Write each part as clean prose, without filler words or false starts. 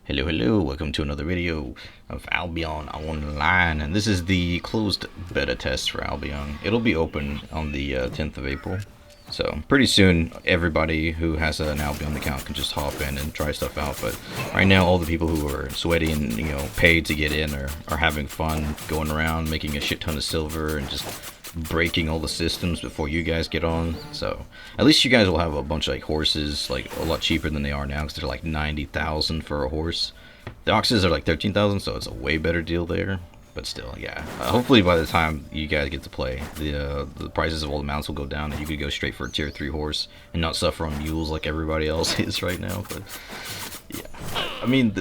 Hello, hello, welcome to another video of Albion Online, and this is the closed beta test for Albion. It'll be open on the 10th of April, so pretty soon everybody who has an Albion account can just hop in and try stuff out, but right now all the people who are sweaty and, paid to get in are having fun going around, making a shit ton of silver, and just breaking all the systems before you guys get on. So at least you guys will have a bunch of like horses, like a lot cheaper than they are now, because they're like 90,000 for a horse. The oxes are like 13,000, so it's a way better deal there. But still, yeah. Hopefully by the time you guys get to play, the prices of all the mounts will go down, and you could go straight for a tier 3 horse and not suffer on mules like everybody else is right now. But yeah, I mean,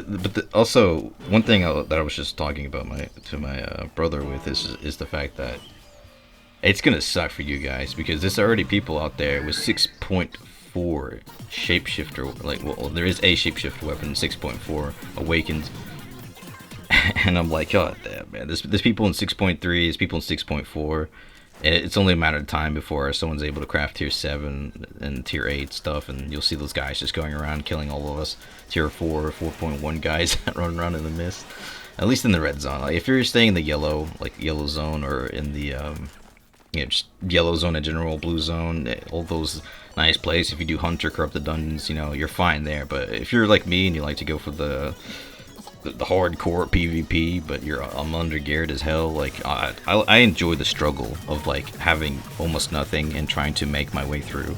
also one thing that I was just talking about to my brother with is the fact that it's gonna suck for you guys, because there's already people out there with 6.4 shapeshifter, like, well, there is a shapeshifter weapon, 6.4 awakened, and I'm like, god damn, man, there's people in 6.3, there's people in 6.4, and it's only a matter of time before someone's able to craft tier 7 and tier 8 stuff, and you'll see those guys just going around killing all of us tier 4, 4.1 guys that run around in the mist, at least in the red zone. Like, if you're staying in the yellow zone, or in the just yellow zone in general, blue zone, all those nice places. If you do hunter corrupted dungeons, you're fine there. But if you're like me and you like to go for the hardcore PvP, but I'm under geared as hell, like I enjoy the struggle of like having almost nothing and trying to make my way through.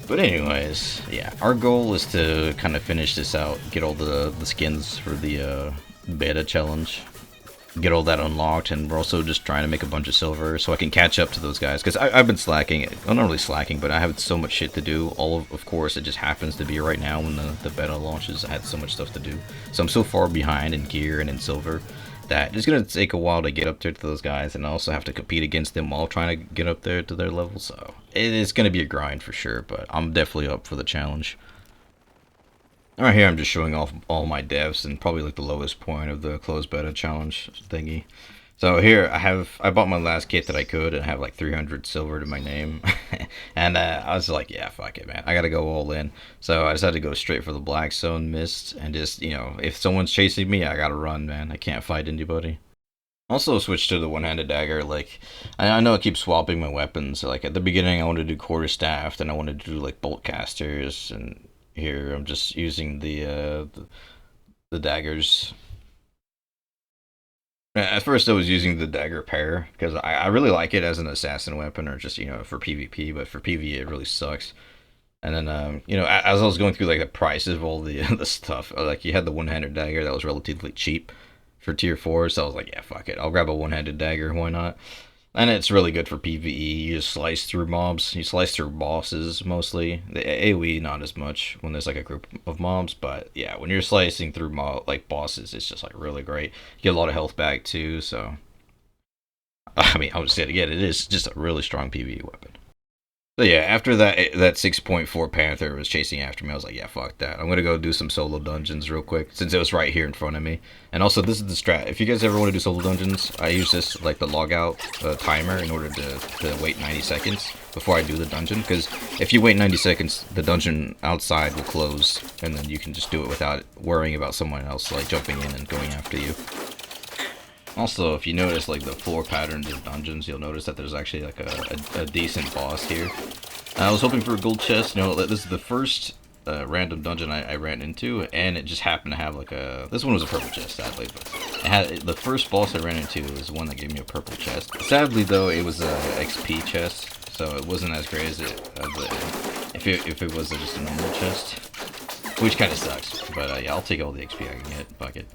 But anyways, yeah, our goal is to kind of finish this out, get all the skins for the beta challenge, get all that unlocked, and we're also just trying to make a bunch of silver so I can catch up to those guys, because I've been slacking. I'm not really slacking, but I have so much shit to do. Of course, it just happens to be right now when the beta launches. I had so much stuff to do, so I'm so far behind in gear and in silver that it's gonna take a while to get up there to those guys, and I also have to compete against them while trying to get up there to their level. So it is gonna be a grind for sure, but I'm definitely up for the challenge. Right here I'm just showing off all my devs, and probably like the lowest point of the closed beta challenge thingy. So here I bought my last kit that I could, and I have like 300 silver to my name. And I was like, yeah, fuck it, man, I gotta go all in. So I decided to go straight for the black zone mist, and just, if someone's chasing me, I gotta run, man. I can't fight anybody. Also switched to the one-handed dagger. Like, I know I keep swapping my weapons. Like, at the beginning I wanted to do quarterstaff, then I wanted to do like bolt casters, and here I'm just using the daggers. At first I was using the dagger pair because I really like it as an assassin weapon, or just, for PvP, but for PvE it really sucks. And then as I was going through like the prices of all the the stuff, like, you had the one-handed dagger that was relatively cheap for tier 4, so I was like, yeah, fuck it, I'll grab a one-handed dagger, why not? And it's really good for PvE. You just slice through mobs. You slice through bosses mostly. The AoE not as much when there's like a group of mobs, but yeah, when you're slicing through like bosses, it's just like really great. You get a lot of health back too. So I mean, I would say it again, it is just a really strong PvE weapon. So yeah, after that 6.4 Panther was chasing after me, I was like, yeah, fuck that. I'm gonna go do some solo dungeons real quick, since it was right here in front of me. And also, this is the strat. If you guys ever want to do solo dungeons, I use this, like, the logout timer, in order to wait 90 seconds before I do the dungeon. Because if you wait 90 seconds, the dungeon outside will close, and then you can just do it without worrying about someone else, like, jumping in and going after you. Also, if you notice, like, the floor patterns of dungeons, you'll notice that there's actually, like, a decent boss here. I was hoping for a gold chest. This is the first random dungeon I ran into, and it just happened to have, like, this one was a purple chest, sadly, but the first boss I ran into was one that gave me a purple chest. Sadly, though, it was a XP chest, so it wasn't as great as if it was just a normal chest, which kind of sucks. But, yeah, I'll take all the XP I can get. Fuck it.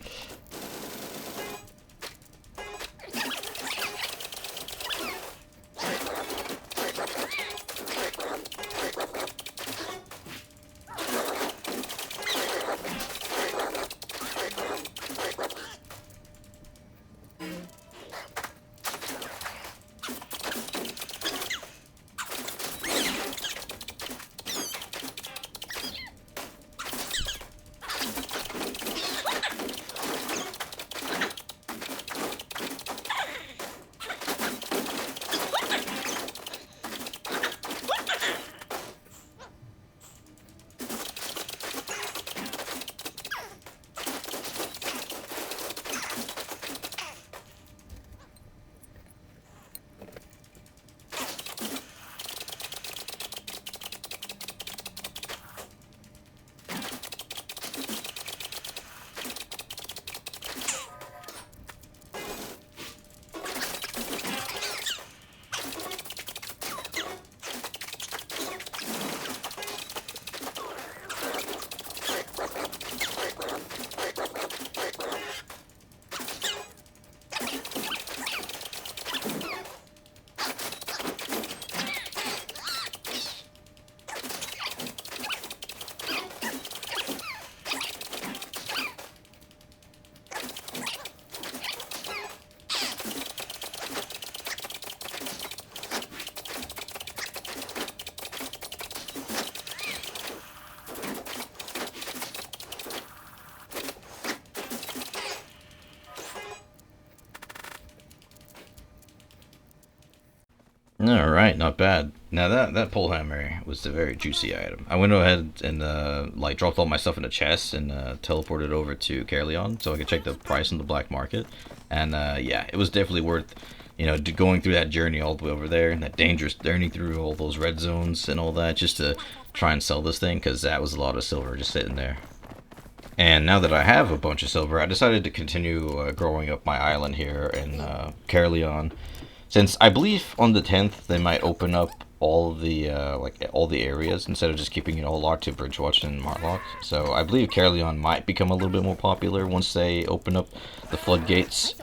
Alright, not bad. Now that pole hammer was a very juicy item. I went ahead and like dropped all my stuff in a chest and teleported over to Carleon so I could check the price on the black market. And yeah, it was definitely worth, you know, going through that journey all the way over there and that dangerous journey through all those red zones and all that just to try and sell this thing, because that was a lot of silver just sitting there. And now that I have a bunch of silver, I decided to continue growing up my island here in Carleon. Since I believe on the 10th they might open up all the like all the areas instead of just keeping it all locked to Bridgewatch and Martlock. So I believe Carleon might become a little bit more popular once they open up the floodgates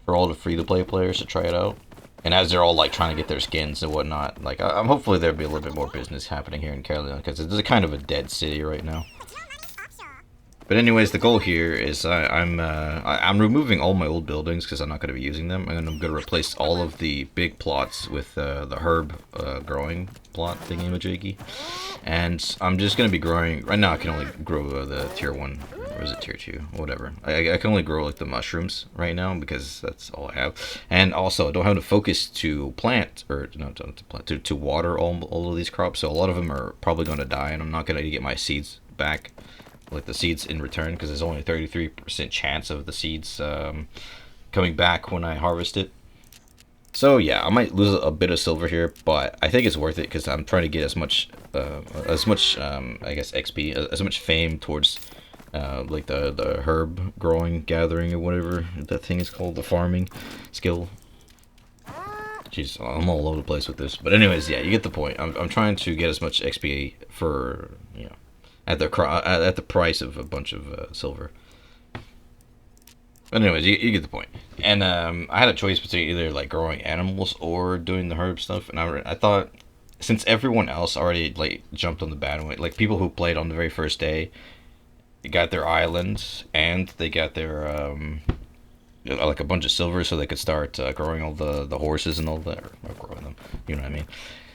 for all the free-to-play players to try it out. And as they're all like trying to get their skins and whatnot, like I'm hopefully there'll be a little bit more business happening here in Carleon, because it's a kind of a dead city right now. But anyways, the goal here is I'm removing all my old buildings because I'm not going to be using them, and I'm going to replace all of the big plots with the herb growing plot thingy-majiggy. And I'm just going to be growing. Right now I can only grow the tier 1, or is it tier 2? Whatever. I can only grow like the mushrooms right now because that's all I have. And also I don't have the focus to plant, or no, to plant, to water all of these crops, so a lot of them are probably going to die, and I'm not going to get my seeds back, like the seeds in return, because there's only a 33% chance of the seeds coming back when I harvest it. So yeah, I might lose a bit of silver here, but I think it's worth it because I'm trying to get as much I guess XP, as much fame towards like the herb growing, gathering, or whatever that thing is called, the farming skill. Jeez, I'm all over the place with this, but anyways, yeah, you get the point. I'm trying to get as much XP for, you know, at the price of a bunch of silver. But anyways, you get the point. And I had a choice between either like growing animals or doing the herb stuff, and I thought, since everyone else already like jumped on the bandwagon, like people who played on the very first day, got their islands and they got their like a bunch of silver, so they could start growing all the horses and all that, or growing them, you know what I mean,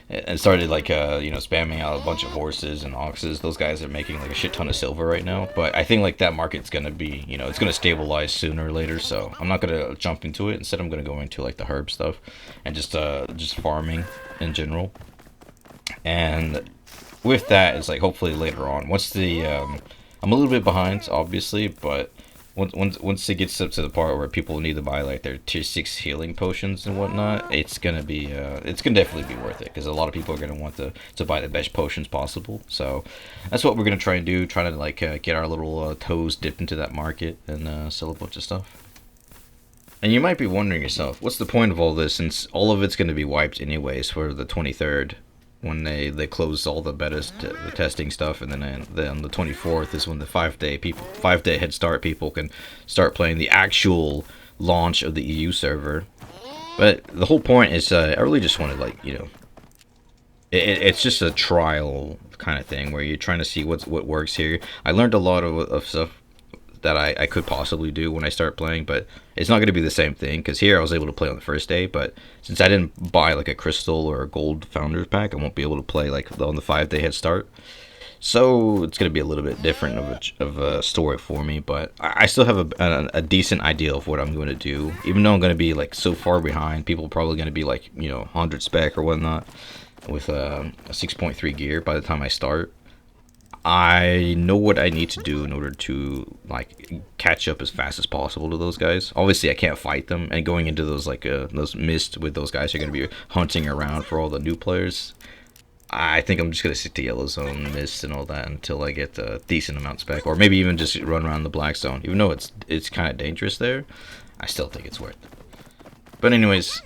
and started like you know, spamming out a bunch of horses and oxes. Those guys are making like a shit ton of silver right now, but I think like that market's gonna be, you know, it's gonna stabilize sooner or later, so I'm not gonna jump into it. Instead I'm gonna go into like the herb stuff and just farming in general. And with that, it's like hopefully later on, once the I'm a little bit behind obviously, but once it gets up to the part where people need to buy like their tier 6 healing potions and whatnot, it's gonna definitely be worth it, because a lot of people are gonna want to buy the best potions possible. So that's what we're gonna try and do, trying to like get our little toes dipped into that market and sell a bunch of stuff. And you might be wondering yourself, what's the point of all this, since all of it's gonna be wiped anyways for the 23rd. When they close all the betas, the testing stuff, and then on the 24th is when the 5-day head start people can start playing the actual launch of the EU server. But the whole point is, I really just wanted, like, you know, it's just a trial kind of thing where you're trying to see what works here. I learned a lot of stuff that I could possibly do when I start playing, but it's not going to be the same thing, because here I was able to play on the first day, but since I didn't buy like a crystal or a gold founders pack, I won't be able to play like on the 5-day head start. So it's going to be a little bit different of a story for me, but I still have a decent idea of what I'm going to do, even though I'm going to be like so far behind. People are probably going to be like, you know, 100 spec or whatnot with a 6.3 gear by the time I start. I know what I need to do in order to like catch up as fast as possible to those guys. Obviously I can't fight them, and going into those like those mists with those guys are going to be hunting around for all the new players. I think I'm just going to stick to yellow zone, mist, and all that until I get a decent amount spec, or maybe even just run around the black zone. Even though it's kind of dangerous there, I still think it's worth it. But anyways,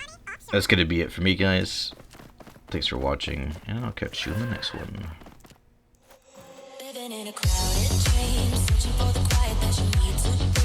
that's going to be it for me, guys. Thanks for watching, and I'll catch you in the next one. In a crowded dream, searching for the quiet that you need to